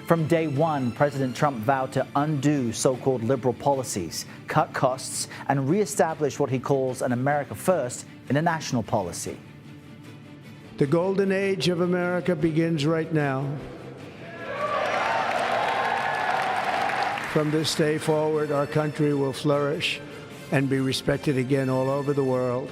From day one, President Trump vowed to undo so-called liberal policies, cut costs, and reestablish what he calls an America First international policy. The golden age of America begins right now. From this day forward, our country will flourish and be respected again all over the world.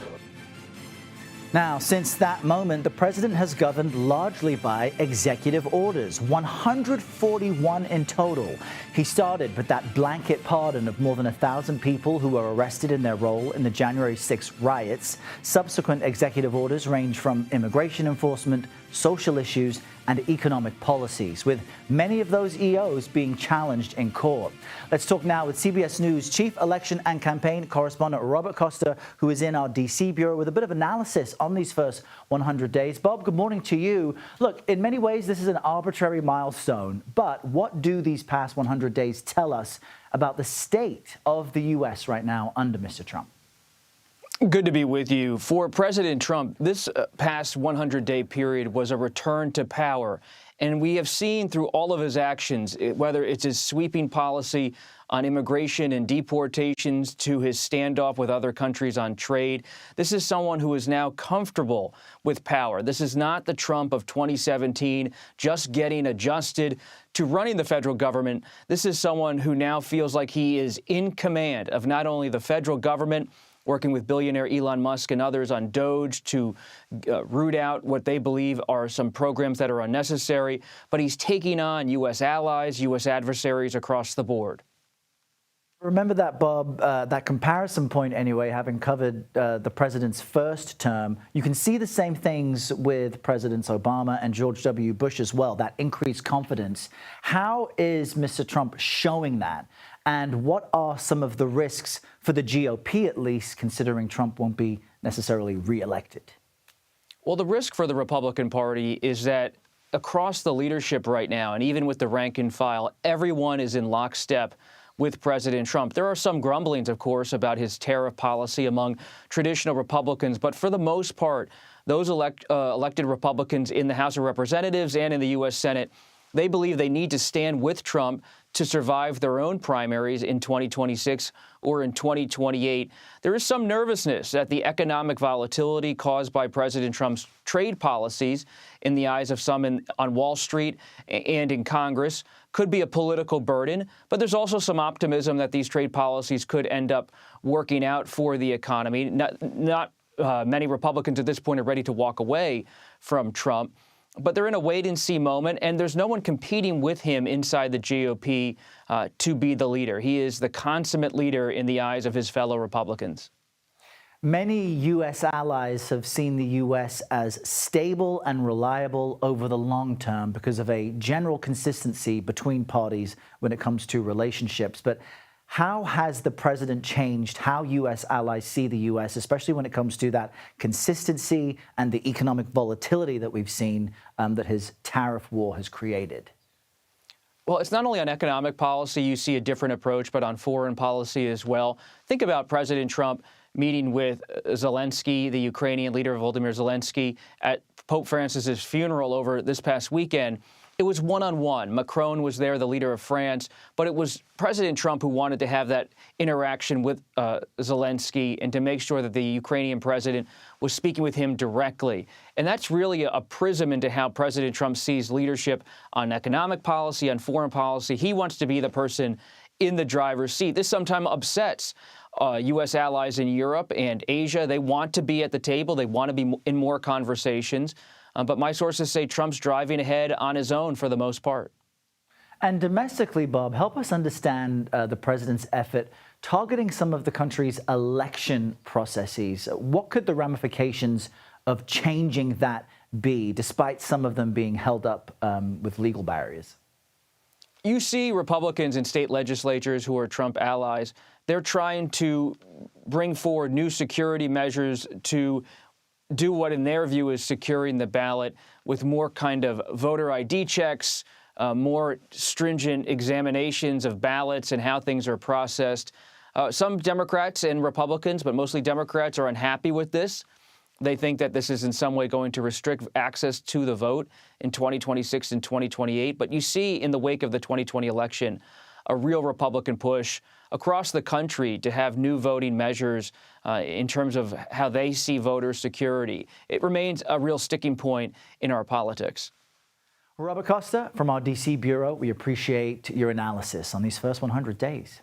Now, since that moment, the president has governed largely by executive orders, 141 in total. He started with that blanket pardon of more than 1,000 people who were arrested in their role in the January 6th riots. Subsequent executive orders range from immigration enforcement, social issues, and economic policies, with many of those EOs being challenged in court. Let's talk now with CBS News Chief Election and Campaign Correspondent Robert Costa, who is in our D.C. bureau with a bit of analysis on these first 100 days. Bob, good morning to you. Look, in many ways, this is an arbitrary milestone, but what do these past 100 days tell us about the state of the U.S. right now under Mr. Trump? Good to be with you. For President Trump, this past 100-day period was a return to power. And we have seen through all of his actions, whether it's his sweeping policy on immigration and deportations to his standoff with other countries on trade, this is someone who is now comfortable with power. This is not the Trump of 2017 just getting adjusted to running the federal government. This is someone who now feels like he is in command of not only the federal government, working with billionaire Elon Musk and others on DOGE to root out what they believe are some programs that are unnecessary. But he's taking on U.S. allies, U.S. adversaries across the board. Remember that, Bob, that comparison point anyway, having covered the president's first term. You can see the same things with Presidents Obama and George W. Bush as well, that increased confidence. How is Mr. Trump showing that? And what are some of the risks for the GOP, at least, considering Trump won't be necessarily reelected? Well, the risk for the Republican Party is that across the leadership right now, and even with the rank and file, everyone is in lockstep with President Trump. There are some grumblings, of course, about his tariff policy among traditional Republicans, but for the most part, those elected Republicans in the House of Representatives and in the U.S. Senate, they believe they need to stand with Trump to survive their own primaries in 2026 or in 2028. There is some nervousness that the economic volatility caused by President Trump's trade policies in the eyes of some on Wall Street and in Congress could be a political burden. But there's also some optimism that these trade policies could end up working out for the economy. Not many Republicans at this point are ready to walk away from Trump. But they're in a wait-and-see moment, and there's no one competing with him inside the GOP to be the leader. He is the consummate leader in the eyes of his fellow Republicans. Many U.S. allies have seen the U.S. as stable and reliable over the long term because of a general consistency between parties when it comes to relationships. But how has the president changed how U.S. allies see the U.S., especially when it comes to that consistency and the economic volatility that we've seen that his tariff war has created? Well, it's not only on economic policy you see a different approach, but on foreign policy as well. Think about President Trump meeting with Zelensky, the Ukrainian leader, Volodymyr Zelensky, at Pope Francis's funeral over this past weekend. It was one-on-one. Macron was there, the leader of France, but it was President Trump who wanted to have that interaction with Zelensky and to make sure that the Ukrainian president was speaking with him directly. And that's really a prism into how President Trump sees leadership on economic policy, on foreign policy. He wants to be the person in the driver's seat. This sometimes upsets U.S. allies in Europe and Asia. They want to be at the table. They want to be in more conversations. But my sources say Trump's driving ahead on his own for the most part. And domestically, Bob, help us understand the president's effort targeting some of the country's election processes. What could the ramifications of changing that be, despite some of them being held up with legal barriers? You see Republicans in state legislatures who are Trump allies. They're trying to bring forward new security measures to do what, in their view, is securing the ballot with more kind of voter ID checks, more stringent examinations of ballots and how things are processed. Some Democrats and Republicans, but mostly Democrats, are unhappy with this. They think that this is in some way going to restrict access to the vote in 2026 and 2028. But you see in the wake of the 2020 election a real Republican push across the country to have new voting measures in terms of how they see voter security. It remains a real sticking point in our politics. Robert Costa from our D.C. Bureau, we appreciate your analysis on these first 100 days.